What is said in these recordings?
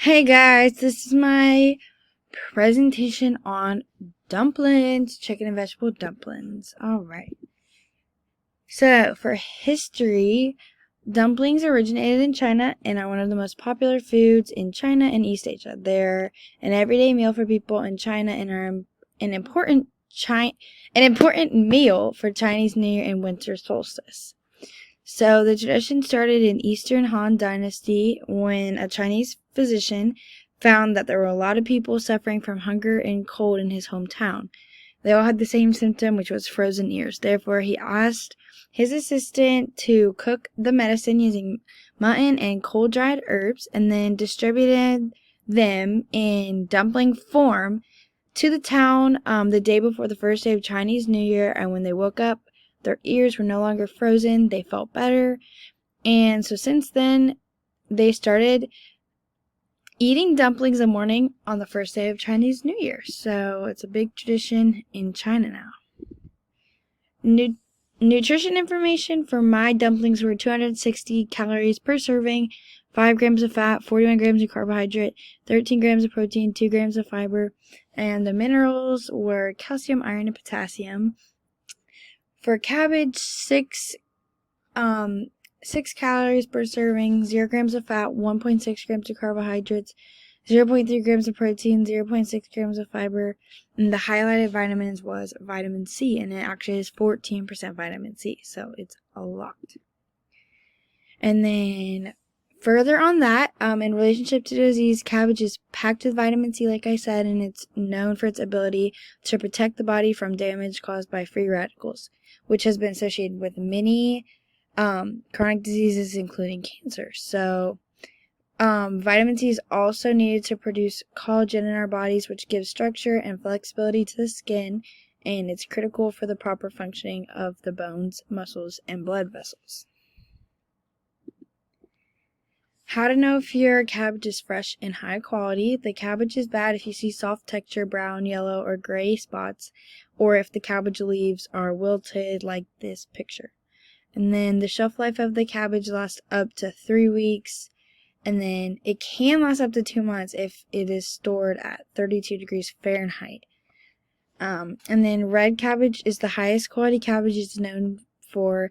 Hey guys, this is my presentation on dumplings, chicken and vegetable dumplings. Alright. So, for history, dumplings originated in China and are one of the most popular foods in China and East Asia. They're an everyday meal for people in China and are an important meal for Chinese New Year and winter solstice. So the tradition started in Eastern Han Dynasty when a Chinese physician found that there were a lot of people suffering from hunger and cold in his hometown. They all had the same symptom, which was frozen ears. Therefore, he asked his assistant to cook the medicine using mutton and cold-dried herbs and then distributed them in dumpling form to the town the day before the first day of Chinese New Year. And when they woke up, their ears were no longer frozen. They felt better. And so since then, they started eating dumplings in the morning on the first day of Chinese New Year. So it's a big tradition in China now. Nutrition information for my dumplings were 260 calories per serving, 5 grams of fat, 41 grams of carbohydrate, 13 grams of protein, 2 grams of fiber, and the minerals were calcium, iron, and potassium. For cabbage, 6 calories per serving, 0 grams of fat, 1.6 grams of carbohydrates, 0.3 grams of protein, 0.6 grams of fiber, and the highlighted vitamins was vitamin C, and it actually is 14% vitamin C, so it's a lot. And then further on that, in relationship to disease, cabbage is packed with vitamin C, like I said, and it's known for its ability to protect the body from damage caused by free radicals, which has been associated with many chronic diseases, including cancer. So, vitamin C is also needed to produce collagen in our bodies, which gives structure and flexibility to the skin, and it's critical for the proper functioning of the bones, muscles, and blood vessels. How to know if your cabbage is fresh and high quality. The cabbage is bad if you see soft texture, brown, yellow, or gray spots, or if the cabbage leaves are wilted like this picture. And then the shelf life of the cabbage lasts up to 3 weeks, and then it can last up to 2 months if it is stored at 32 degrees Fahrenheit. And then red cabbage is the highest quality cabbage. It's known for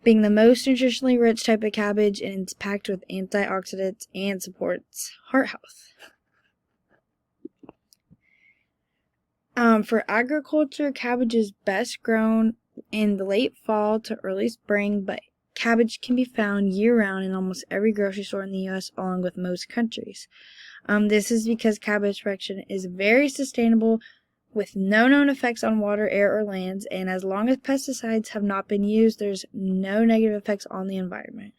being the most nutritionally rich type of cabbage, and it's packed with antioxidants and supports heart health. For agriculture, cabbage is best grown in the late fall to early spring, but cabbage can be found year-round in almost every grocery store in the U.S., along with most countries. This is because cabbage production is very sustainable, with no known effects on water, air, or lands, and as long as pesticides have not been used, there's no negative effects on the environment.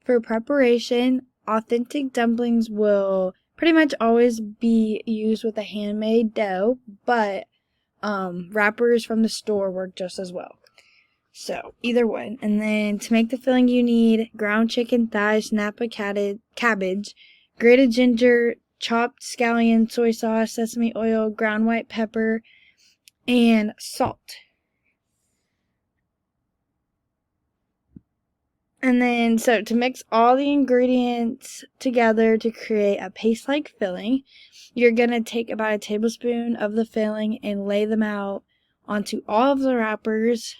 For preparation, authentic dumplings will pretty much always be used with a handmade dough, but wrappers from the store work just as well. So, either one. And then to make the filling, you need ground chicken thighs, Napa cabbage, grated ginger, chopped scallion, soy sauce, sesame oil, ground white pepper, and salt. And then, so to mix all the ingredients together to create a paste-like filling, you're going to take about a tablespoon of the filling and lay them out onto all of the wrappers,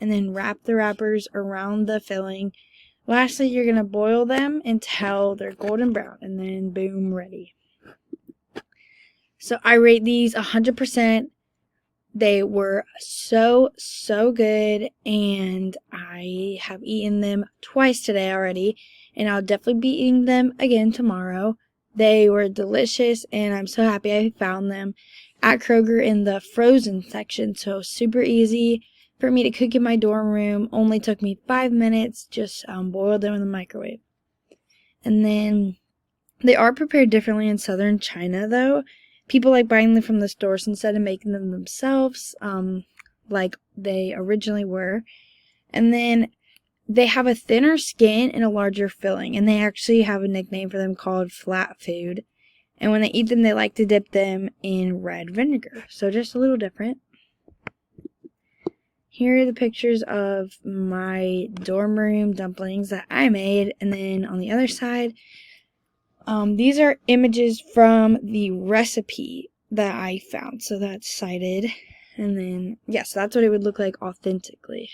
and then wrap the wrappers around the filling. Lastly, you're going to boil them until they're golden brown, and then boom, ready. So I rate these 100%. They were so good, and I have eaten them twice today already, and I'll definitely be eating them again tomorrow. They were delicious, and I'm so happy I found them at Kroger in the frozen section. So super easy for me to cook in my dorm room. Only took me 5 minutes. Just boiled them in the microwave. And then they are prepared differently in southern China, though. People like buying them from the stores instead of making them themselves, like they originally were. And then they have a thinner skin and a larger filling, and they actually have a nickname for them called flat food. And when they eat them, they like to dip them in red vinegar. So just a little different. Here are the pictures of my dorm room dumplings that I made. And then on the other side, these are images from the recipe that I found. So that's cited. And then, yeah, so that's what it would look like authentically.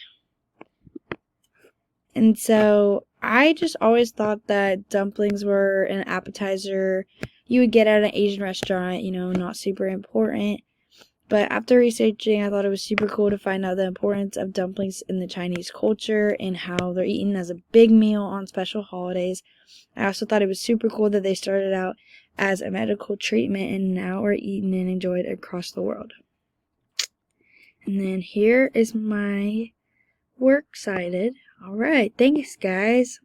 And so I just always thought that dumplings were an appetizer you would get at an Asian restaurant, you know, not super important. But after researching, I thought it was super cool to find out the importance of dumplings in the Chinese culture and how they're eaten as a big meal on special holidays. I also thought it was super cool that they started out as a medical treatment and now are eaten and enjoyed across the world. And then here is my works cited. Alright, thanks guys.